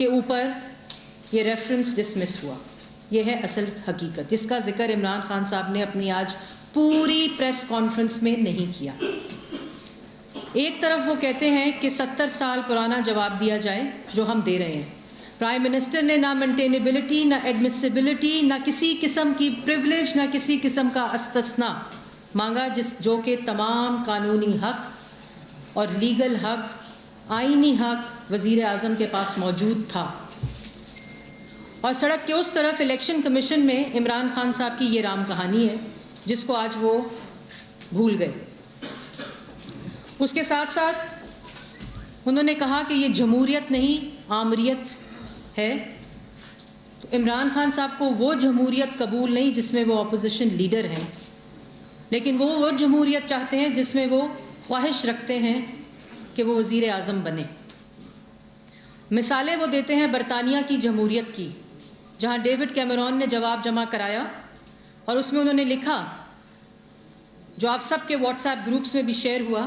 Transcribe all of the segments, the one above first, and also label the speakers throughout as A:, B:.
A: کے اوپر یہ ریفرنس ڈسمس ہوا. یہ ہے اصل حقیقت جس کا ذکر عمران خان صاحب نے اپنی آج پوری پریس کانفرنس میں نہیں کیا. ایک طرف وہ کہتے ہیں کہ 70 سال پرانا جواب دیا جائے جو ہم دے رہے ہیں. پرائم منسٹر نے نہ مینٹینیبلٹی، نہ ایڈمسیبلٹی، نہ کسی قسم کی پریولیج، نہ کسی قسم کا استثناء مانگا جو کہ تمام قانونی حق اور لیگل حق، آئینی حق وزیر اعظم کے پاس موجود تھا. اور سڑک کے اس طرف الیکشن کمیشن میں عمران خان صاحب کی یہ رام کہانی ہے جس کو آج وہ بھول گئے. اس کے ساتھ ساتھ انہوں نے کہا کہ یہ جمہوریت نہیں آمریت ہے. تو عمران خان صاحب کو وہ جمہوریت قبول نہیں جس میں وہ اپوزیشن لیڈر ہیں، لیکن وہ جمہوریت چاہتے ہیں جس میں وہ خواہش رکھتے ہیں کہ وہ وزیر اعظم بنے. مثالیں وہ دیتے ہیں برطانیہ کی جمہوریت کی، جہاں ڈیوڈ کیمرون نے جواب جمع کرایا اور اس میں انہوں نے لکھا، جو آپ سب کے واٹس ایپ گروپس میں بھی شیئر ہوا،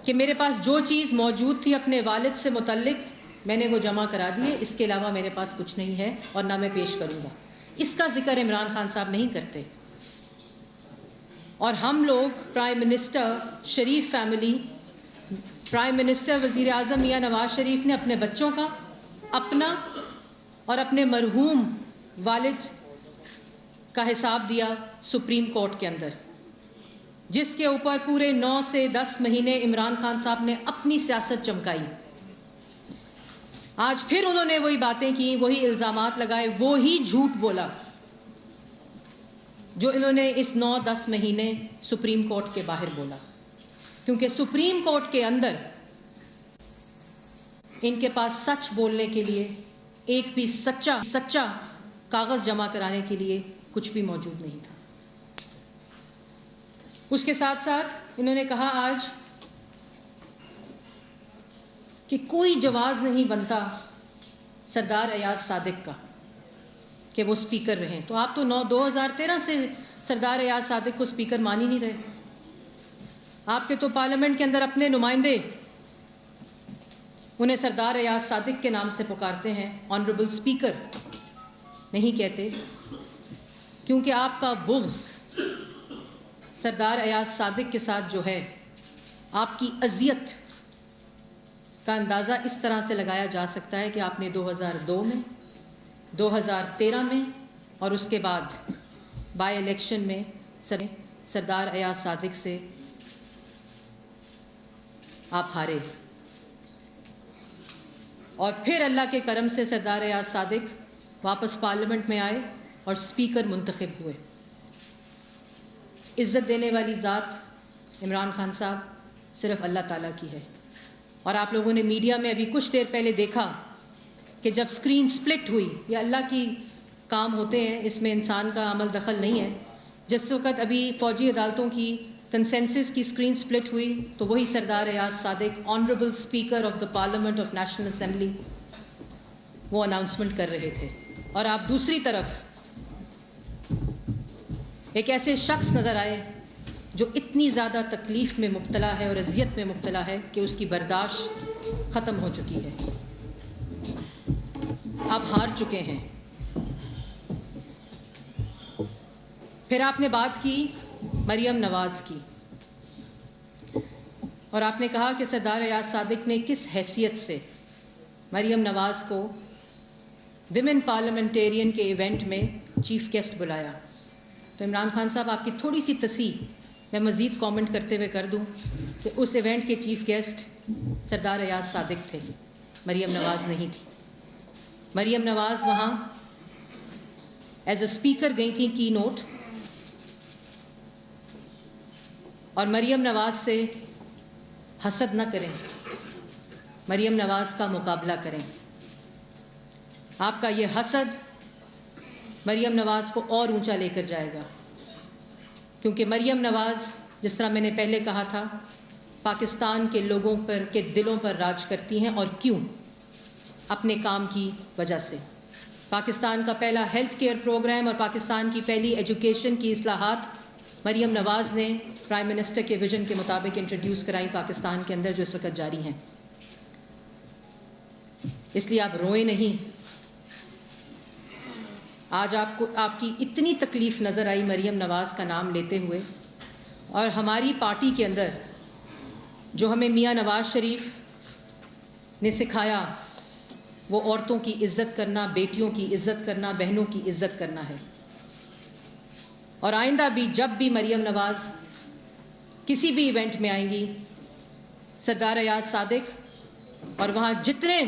A: کہ میرے پاس جو چیز موجود تھی اپنے والد سے متعلق میں نے وہ جمع کرا دیے، اس کے علاوہ میرے پاس کچھ نہیں ہے اور نہ میں پیش کروں گا. اس کا ذکر عمران خان صاحب نہیں کرتے. اور ہم لوگ پرائم منسٹر، شریف فیملی، پرائم منسٹر وزیر اعظم میاں نواز شریف نے اپنے بچوں کا، اپنا اور اپنے مرحوم والد کا حساب دیا سپریم کورٹ کے اندر، جس کے اوپر پورے 9 سے 10 مہینے عمران خان صاحب نے اپنی سیاست چمکائی. آج پھر انہوں نے وہی باتیں کی، وہی الزامات لگائے، وہی جھوٹ بولا جو انہوں نے اس 9-10 مہینے سپریم کورٹ کے باہر بولا. کیونکہ سپریم کورٹ کے اندر ان کے پاس سچ بولنے کے لیے ایک بھی سچا کاغذ جمع کرانے کے لیے کچھ بھی موجود نہیں تھا. اس کے ساتھ ساتھ انہوں نے کہا آج کہ کوئی جواز نہیں بنتا سردار ایاز صادق کا کہ وہ سپیکر رہیں. تو آپ تو 2013 سے سردار ایاز صادق کو سپیکر مان ہی نہیں رہے. آپ کے تو پارلیمنٹ کے اندر اپنے نمائندے انہیں سردار ایاز صادق کے نام سے پکارتے ہیں، آنریبل سپیکر نہیں کہتے، کیونکہ آپ کا بغض سردار ایاز صادق کے ساتھ جو ہے، آپ کی اذیت کا اندازہ اس طرح سے لگایا جا سکتا ہے کہ آپ نے 2002 میں، 2013 میں اور اس کے بعد بائی الیکشن میں سردار ایاز صادق سے آپ ہارے. اور پھر اللہ کے کرم سے سردار ایاز صادق واپس پارلیمنٹ میں آئے اور سپیکر منتخب ہوئے. عزت دینے والی ذات عمران خان صاحب صرف اللہ تعالیٰ کی ہے. اور آپ لوگوں نے میڈیا میں ابھی کچھ دیر پہلے دیکھا کہ جب سکرین سپلٹ ہوئی، یہ اللہ کی کام ہوتے ہیں، اس میں انسان کا عمل دخل نہیں ہے. جس وقت ابھی فوجی عدالتوں کی کنسنسس کی سکرین سپلٹ ہوئی تو وہی Sardar Ayaz Sadiq, honourable speaker of the parliament of national assembly, وہ اناؤنسمنٹ کر رہے تھے. اور آپ دوسری طرف ایک ایسے شخص نظر آئے جو اتنی زیادہ تکلیف میں مبتلا ہے اور اذیت میں مبتلا ہے کہ اس کی برداشت ختم ہو چکی ہے. آپ ہار چکے ہیں. پھر آپ نے بات کی مریم نواز کی، اور آپ نے کہا کہ سردار ایاز صادق نے کس حیثیت سے مریم نواز کو ویمن پارلیمنٹیرین کے ایونٹ میں چیف گیسٹ بلایا. تو عمران خان صاحب، آپ کی تھوڑی سی تصحیح میں مزید کامنٹ کرتے ہوئے کر دوں کہ اس ایونٹ کے چیف گیسٹ سردار ایاز صادق تھے، مریم نواز نہیں تھی. مریم نواز وہاں ایز اے اسپیکر گئی تھیں کی نوٹ، اور مریم نواز سے حسد نہ کریں، مریم نواز کا مقابلہ کریں. آپ کا یہ حسد مریم نواز کو اور اونچا لے کر جائے گا، کیونکہ مریم نواز، جس طرح میں نے پہلے کہا تھا، پاکستان کے لوگوں پر کے دلوں پر راج کرتی ہیں. اور کیوں؟ اپنے کام کی وجہ سے. پاکستان کا پہلا ہیلتھ کیئر پروگرام اور پاکستان کی پہلی ایجوکیشن کی اصلاحات مریم نواز نے پرائم منسٹر کے ویژن کے مطابق انٹروڈیوس کرائی پاکستان کے اندر، جو اس وقت جاری ہیں. اس لیے آپ روئیں نہیں. آج آپ کی اتنی تکلیف نظر آئی مریم نواز کا نام لیتے ہوئے, اور ہماری پارٹی کے اندر جو ہمیں میاں نواز شریف نے سکھایا وہ عورتوں کی عزت کرنا, بیٹیوں کی عزت کرنا, بہنوں کی عزت کرنا ہے. اور آئندہ بھی جب بھی مریم نواز کسی بھی ایونٹ میں آئیں گی, سردار ایاز صادق اور وہاں جتنے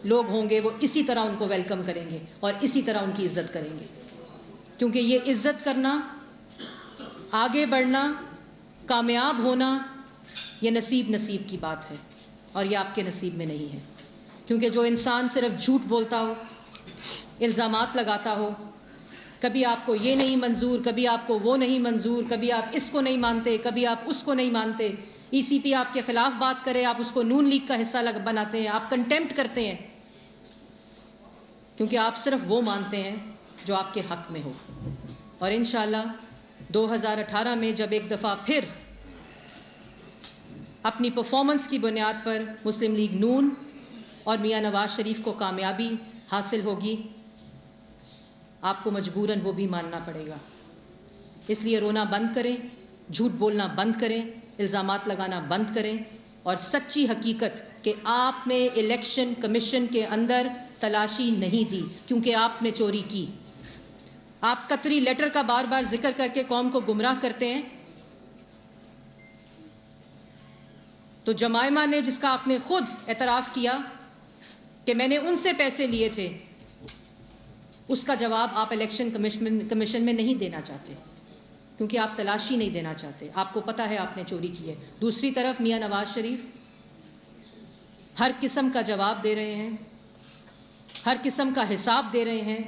A: لوگ ہوں گے وہ اسی طرح ان کو ویلکم کریں گے اور اسی طرح ان کی عزت کریں گے, کیونکہ یہ عزت کرنا, آگے بڑھنا, کامیاب ہونا یہ نصیب کی بات ہے, اور یہ آپ کے نصیب میں نہیں ہے. کیونکہ جو انسان صرف جھوٹ بولتا ہو, الزامات لگاتا ہو, کبھی آپ کو یہ نہیں منظور, کبھی آپ کو وہ نہیں منظور, کبھی آپ اس کو نہیں مانتے, کبھی آپ اس کو نہیں مانتے, ای سی پی آپ کے خلاف بات کرے آپ اس کو نون لیگ کا حصہ بناتے ہیں, آپ کنٹیمپٹ کرتے ہیں, کیونکہ آپ صرف وہ مانتے ہیں جو آپ کے حق میں ہو. اور انشاءاللہ 2018 میں جب ایک دفعہ پھر اپنی پرفارمنس کی بنیاد پر مسلم لیگ نون اور میاں نواز شریف کو کامیابی حاصل ہوگی, آپ کو مجبوراً وہ بھی ماننا پڑے گا. اس لیے رونا بند کریں, جھوٹ بولنا بند کریں, الزامات لگانا بند کریں, اور سچی حقیقت کہ آپ نے الیکشن کمیشن کے اندر تلاشی نہیں دی کیونکہ آپ نے چوری کی. آپ قطری لیٹر کا بار بار ذکر کر کے قوم کو گمراہ کرتے ہیں. تو جمائمہ نے, جس کا آپ نے خود اعتراف کیا کہ میں نے ان سے پیسے لیے تھے, اس کا جواب آپ الیکشن کمیشن میں نہیں دینا چاہتے کیونکہ آپ تلاشی نہیں دینا چاہتے, آپ کو پتہ ہے آپ نے چوری کی ہے. دوسری طرف میاں نواز شریف ہر قسم کا جواب دے رہے ہیں, ہر قسم کا حساب دے رہے ہیں,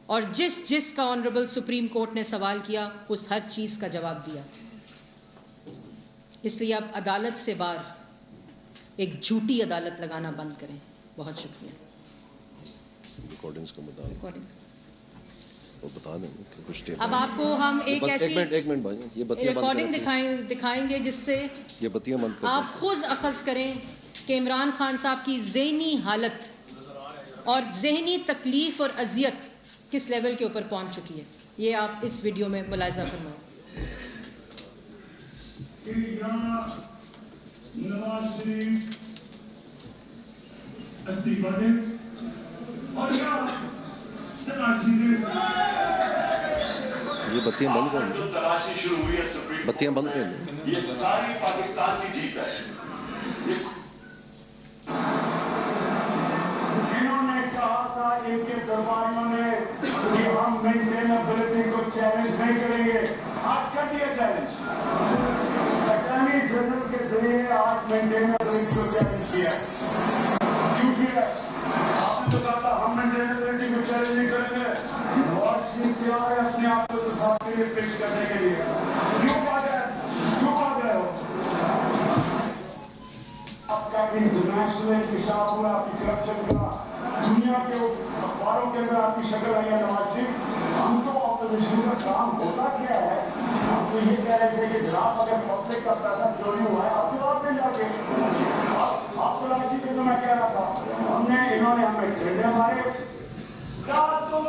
A: اور جس کا آنریبل سپریم کورٹ نے سوال کیا اس ہر چیز کا جواب دیا. اس لیے آپ عدالت سے باہر ایک جھوٹی عدالت لگانا بند کریں. بہت شکریہ.
B: ریکارڈنگز کا بتا دیں کہ کچھ
A: اب آپ کو ہم ایک ایسی ریکارڈنگ دکھائیں گے جس سے
B: یہ بتیاں بند کر
A: آپ خود اخذ کریں کہ عمران خان صاحب کی ذہنی حالت اور ذہنی تکلیف اور اذیت کس لیول کے اوپر پہنچ چکی ہے. یہ آپ اس ویڈیو میں ملاحظہ فرمائیں.
C: نواز شریف استعفا دے اور
B: یہ بتیاں بند کر
C: جو تلاشی شروع ہوئی ہے سپریم
B: بتیاں بند کر دیں.
C: یہ ساری پاکستان کی جیت ہے. انہوں نے کہا تھا ان کے درباریوں نے کہ ہم مینٹینیبلٹی کو چیلنج نہیں کریں گے, آج کر دیا چیلنج. اٹارنی جنرل کے ذریعے آج مینٹینیبلٹی کو چیلنج کیا ہے. کیونکہ آپ نے تو کہا تھا ہم مینٹینیبلٹی کو چیلنج نہیں کریں گے. نواز شریف کیا ہے اپنے آپ کو تصاویر کے لیے پیش کرنے کے لیے کیوں بات ہے ہو آپ کا انٹرنیشنل انکشاف ہوا, آپ کی کرپشن کا دنیا کے اخباروں کے اندر آپ کی شکل آئی ہے. نواز شریف ہم تو اپوزیشن کا کام ہوتا کیا ہے, ہم تو یہ کہہ رہے تھے کہ جناب اگر پبلک کا پیسہ چوری ہوا ہے آپ جواب دیں جا کے, آپ تلاشی کے تو میں کہہ رہا تھا ہم نے انہوں نے ہمیں ٹھنڈے مارے. کیا تم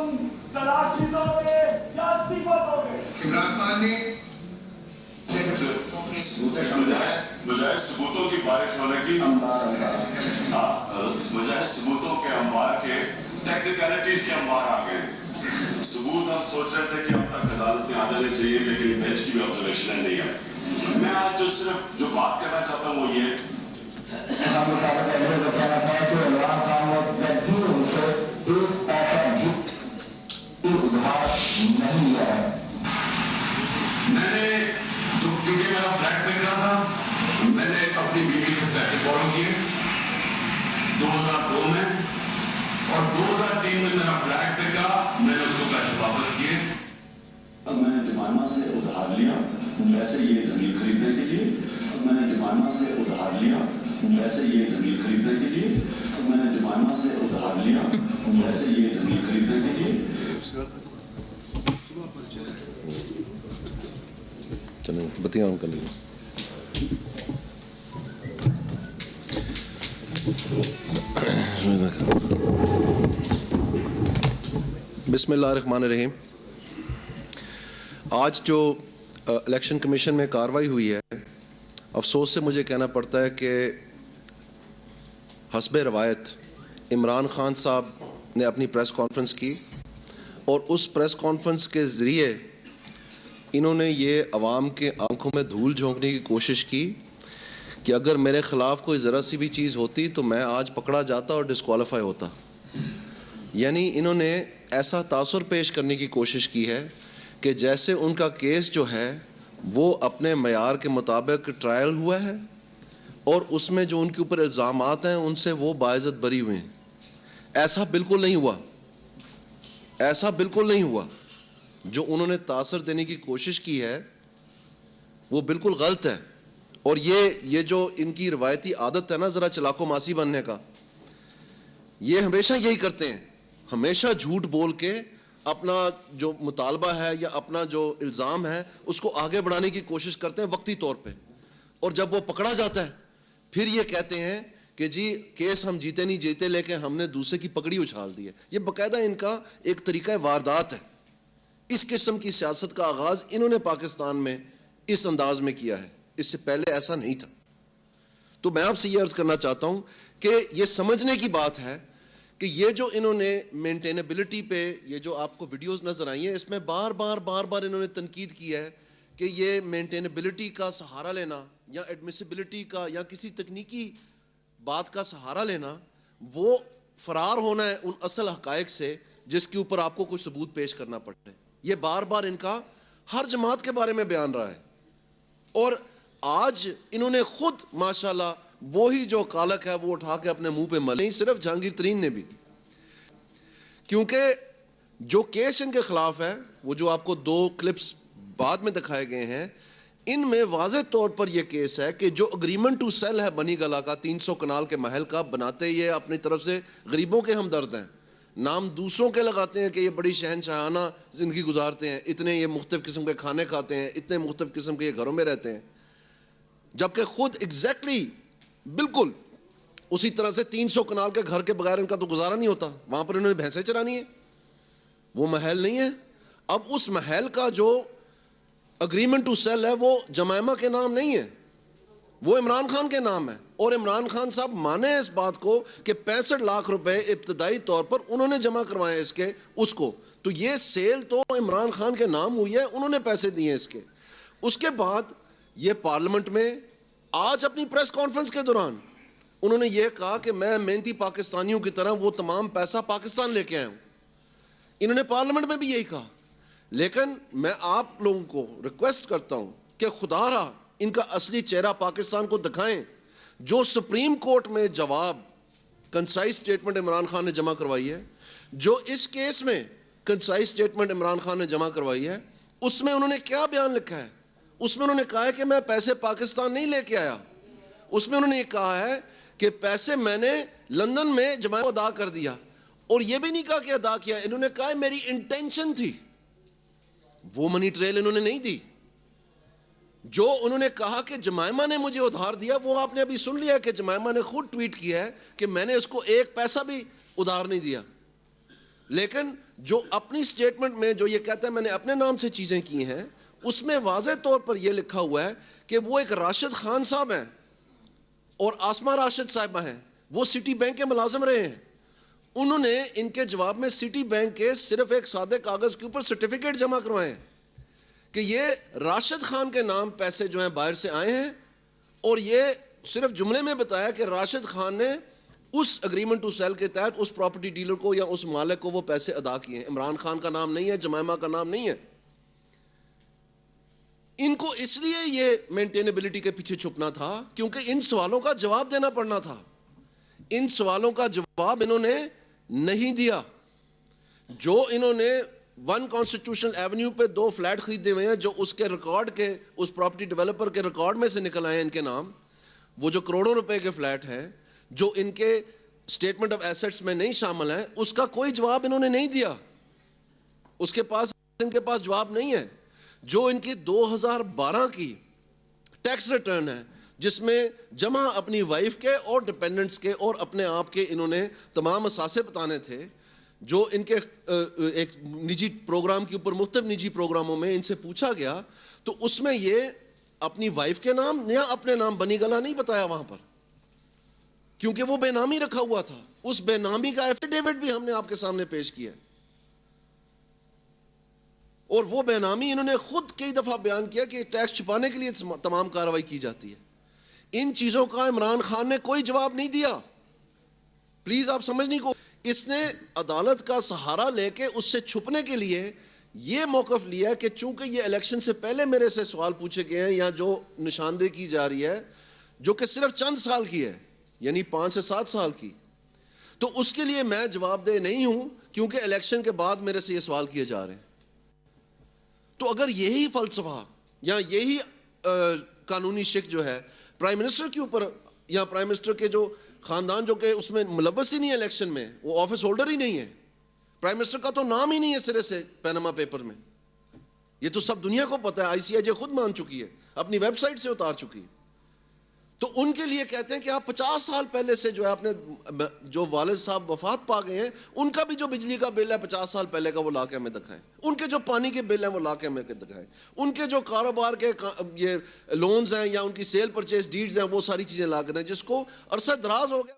C: تلاشی دو گے یا استعفا دو گے؟
D: عمران خان نے
C: بجائے ثبوتوں کی بارش ہونے کی بجائے ثبوتوں کے انبار کے ٹیکنیکلٹیز کے انبار آ گئے. ثبوت ہم سوچ رہے تھے کہ اب تک عدالت میں آ جانے چاہیے لیکن بینچ کی بھی آبزرویشن نہیں ہے. میں آج جو بات کرنا چاہتا ہوں وہ یہ
D: بتانا تھا کہ عمران خان نے کبھی ان سے ایک پیسہ بھی ادھار نہیں لیا ہے. میں نے کیونکہ میرا فلیٹ بک رہا تھا, میں نے اپنی بیوی سے پیسے بورو کیے 2002 میں, اور 2003 میں میرا فلیٹ بکا, میں نے اس کو پیسے واپس کیے.
C: اب میں نے جمائمہ سے ادھار لیا ویسے یہ زمین خریدنے کے لیے, اب میں نے جمائمہ سے ادھار لیا ویسے یہ زمین خریدنے کے لیے, اب میں نے جمائمہ سے ادھار لیا ویسے یہ زمین خریدنے کے لیے.
B: چلیں بتیاں آن کر لیں. بسم اللہ الرحمن الرحیم. آج جو الیکشن کمیشن میں کارروائی ہوئی ہے, افسوس سے مجھے کہنا پڑتا ہے کہ حسب روایت عمران خان صاحب نے اپنی پریس کانفرنس کی اور اس پریس کانفرنس کے ذریعے انہوں نے یہ عوام کے آنکھوں میں دھول جھونکنے کی کوشش کی کہ اگر میرے خلاف کوئی ذرا سی بھی چیز ہوتی تو میں آج پکڑا جاتا اور ڈسکوالیفائی ہوتا. یعنی انہوں نے ایسا تاثر پیش کرنے کی کوشش کی ہے کہ جیسے ان کا کیس جو ہے وہ اپنے معیار کے مطابق ٹرائل ہوا ہے اور اس میں جو ان کے اوپر الزامات ہیں ان سے وہ باعزت بری ہوئے ہیں. ایسا بالکل نہیں ہوا, ایسا بالکل نہیں ہوا. جو انہوں نے تاثر دینے کی کوشش کی ہے وہ بالکل غلط ہے. اور یہ جو ان کی روایتی عادت ہے نا ذرا چلاکو ماسی بننے کا, یہ ہمیشہ یہی کرتے ہیں, ہمیشہ جھوٹ بول کے اپنا جو مطالبہ ہے یا اپنا جو الزام ہے اس کو آگے بڑھانے کی کوشش کرتے ہیں وقتی طور پہ, اور جب وہ پکڑا جاتا ہے پھر یہ کہتے ہیں کہ جی کیس ہم جیتے نہیں جیتے لیکن ہم نے دوسرے کی پگڑی اچھال دی ہے. یہ باقاعدہ ان کا ایک طریقہ واردات ہے. اس قسم کی سیاست کا آغاز انہوں نے پاکستان میں اس انداز میں کیا ہے, اس سے پہلے ایسا نہیں تھا. تو میں آپ سے یہ عرض کرنا چاہتا ہوں کہ یہ سمجھنے کی بات ہے کہ یہ جو انہوں نے مینٹینیبلٹی پہ یہ جو آپ کو ویڈیوز نظر آئی ہیں اس میں بار بار انہوں نے تنقید کی ہے کہ یہ مینٹینیبلٹی کا سہارا لینا یا ایڈمیسیبلٹی کا یا کسی تکنیکی بات کا سہارا لینا وہ فرار ہونا ہے ان اصل حقائق سے جس کے اوپر آپ کو کچھ ثبوت پیش کرنا پڑتا ہے. یہ بار ان کا ہر جماعت کے بارے میں بیان رہا ہے اور آج انہوں نے خود ماشاءاللہ وہی جو کالک ہے وہ اٹھا کے اپنے منہ پہ مل, نہیں صرف جہانگیر ترین نے بھی, کیونکہ جو کیس ان کے خلاف ہے وہ جو آپ کو 2 کلپس بعد میں دکھائے گئے ہیں ان میں واضح طور پر یہ کیس ہے کہ جو اگریمنٹ ٹو سیل ہے بنی گلا کا 300 کنال کے محل کا, بناتے یہ اپنی طرف سے غریبوں کے ہمدرد ہیں, نام دوسروں کے لگاتے ہیں کہ یہ بڑی شہنشاہانہ زندگی گزارتے ہیں, اتنے یہ مختلف قسم کے کھانے کھاتے ہیں, اتنے مختلف قسم کے یہ گھروں میں رہتے ہیں, جبکہ خود ایگزیکٹلی بالکل اسی طرح سے 300 کنال کے گھر کے بغیر ان کا تو گزارا نہیں ہوتا. وہاں پر انہوں نے بھینسیں چرانی ہیں, وہ محل نہیں ہے. اب اس محل کا جو اگریمنٹ ٹو سیل ہے وہ جمائمہ کے نام نہیں ہے, وہ عمران خان کے نام ہے, اور عمران خان صاحب مانے اس بات کو کہ 65 لاکھ روپے ابتدائی طور پر انہوں نے جمع کروائے اس کے اس کو, تو یہ سیل تو عمران خان کے نام ہوئی ہے, انہوں نے پیسے دیے اس کے. اس کے بعد یہ پارلیمنٹ میں آج اپنی پریس کانفرنس کے دوران انہوں نے یہ کہا کہ میں محنتی پاکستانیوں کی طرح وہ تمام پیسہ پاکستان لے کے آیا ہوں. انہوں نے پارلیمنٹ میں بھی یہی کہا. لیکن میں آپ لوگوں کو ریکویسٹ کرتا ہوں کہ خدا را ان کا اصلی چہرہ پاکستان کو دکھائیں. جو سپریم کورٹ میں جواب کنسائز سٹیٹمنٹ عمران خان نے جمع کروائی ہے, جو اس کیس میں کنسائز سٹیٹمنٹ عمران خان نے جمع کروائی ہے, اس میں انہوں نے کیا بیان لکھا ہے؟ اس میں انہوں نے کہا ہے کہ میں پیسے پاکستان نہیں لے کے آیا. اس میں انہوں نے یہ کہا ہے کہ پیسے میں نے لندن میں جمع ادا کر دیا, اور یہ بھی نہیں کہا کہ ادا کیا, انہوں نے کہا ہے میری انٹینشن تھی. وہ منی ٹریل انہوں نے نہیں دی. جو انہوں نے کہا کہ جمائمہ نے مجھے ادھار دیا, وہ آپ نے ابھی سن لیا کہ جمائمہ نے خود ٹویٹ کیا ہے کہ میں نے اس کو 1 پیسہ بھی ادھار نہیں دیا. لیکن جو اپنی سٹیٹمنٹ میں جو یہ کہتا ہے میں نے اپنے نام سے چیزیں کی ہیں, اس میں واضح طور پر یہ لکھا ہوا ہے کہ وہ ایک راشد خان صاحب ہیں اور آسمہ راشد صاحبہ ہیں, وہ سٹی بینک کے ملازم رہے ہیں. انہوں نے ان کے جواب میں سٹی بینک کے صرف ایک سادے کاغذ کے اوپر سرٹیفکیٹ جمع کروائے ہیں کہ یہ راشد خان کے نام پیسے جو ہیں باہر سے آئے ہیں, اور یہ صرف جملے میں بتایا کہ راشد خان نے اس اگریمنٹ ٹو سیل کے تحت اس پراپرٹی ڈیلر کو یا اس مالک کو وہ پیسے ادا کیے ہیں. عمران خان کا نام نہیں ہے, جمائمہ کا نام نہیں ہے. ان کو اس لیے یہ مینٹینیبلٹی کے پیچھے چھپنا تھا کیونکہ ان سوالوں کا جواب دینا پڑنا تھا. ان سوالوں کا جواب انہوں نے نہیں دیا. جو انہوں نے 1 کانسٹیٹیوشنل ایونیو پہ 2 فلیٹ خریدے ہوئے ہیں جو اس کے ریکارڈ کے اس پراپرٹی ڈیولپر کے ریکارڈ میں سے نکل آئے ہیں ان کے نام, وہ جو کروڑوں روپے کے فلیٹ ہیں جو ان کے اسٹیٹمنٹ آف ایسٹس میں نہیں شامل ہیں, اس کا کوئی جواب انہوں نے نہیں دیا. اس کے پاس ان کے پاس جواب نہیں ہے. جو ان کی 2012 کی ٹیکس ریٹرن ہے جس میں جمع اپنی وائف کے اور ڈپینڈنٹس کے اور اپنے آپ کے انہوں نے تمام اثاثے بتانے تھے جو ان کے ایک نجی پروگرام کے اوپر مختلف نجی پروگراموں میں ان سے پوچھا گیا، تو اس میں یہ اپنی وائف کے نام یا اپنے نام بنی گلا نہیں بتایا وہاں پر، کیونکہ وہ بے نامی رکھا ہوا تھا. اس بے نامی کا ایفیڈیوٹ بھی ہم نے آپ کے سامنے پیش کیا ہے، اور وہ بے نامی انہوں نے خود کئی دفعہ بیان کیا کہ ٹیکس چھپانے کے لیے تمام کارروائی کی جاتی ہے. ان چیزوں کا عمران خان نے کوئی جواب نہیں دیا. پلیز آپ سمجھنے کو، اس نے عدالت کا سہارا لے کے اس سے چھپنے کے لیے یہ موقف لیا کہ چونکہ یہ الیکشن سے پہلے میرے سے سوال پوچھے گئے ہیں یا جو نشاندہی کی جا رہی ہے جو کہ صرف چند سال کی ہے، یعنی 5 سے 7 سال کی، تو اس کے لیے میں جواب دہ نہیں ہوں کیونکہ الیکشن کے بعد میرے سے یہ سوال کیے جا رہے ہیں. تو اگر یہی فلسفہ یا یہی قانونی شک جو ہے پرائم منسٹر کے اوپر یا پرائم منسٹر کے جو خاندان جو کہ اس میں ملوث ہی نہیں ہے الیکشن میں، وہ آفس ہولڈر ہی نہیں ہے، پرائم منسٹر کا تو نام ہی نہیں ہے سرے سے پیناما پیپر میں، یہ تو سب دنیا کو پتہ ہے، آئی سی آئی جے خود مان چکی ہے، اپنی ویب سائٹ سے اتار چکی ہے. تو ان کے لیے کہتے ہیں کہ آپ 50 سال پہلے سے جو ہے اپنے جو والد صاحب وفات پا گئے ہیں ان کا بھی جو بجلی کا بل ہے 50 سال پہلے کا وہ لا کے ہمیں دکھائیں، ان کے جو پانی کے بل ہیں وہ لا کے ہمیں دکھائیں، ان کے جو کاروبار کے یہ لونز ہیں یا ان کی سیل پرچیز ڈیڈز ہیں وہ ساری چیزیں لا کے دیں، جس کو عرصہ دراز ہو گیا.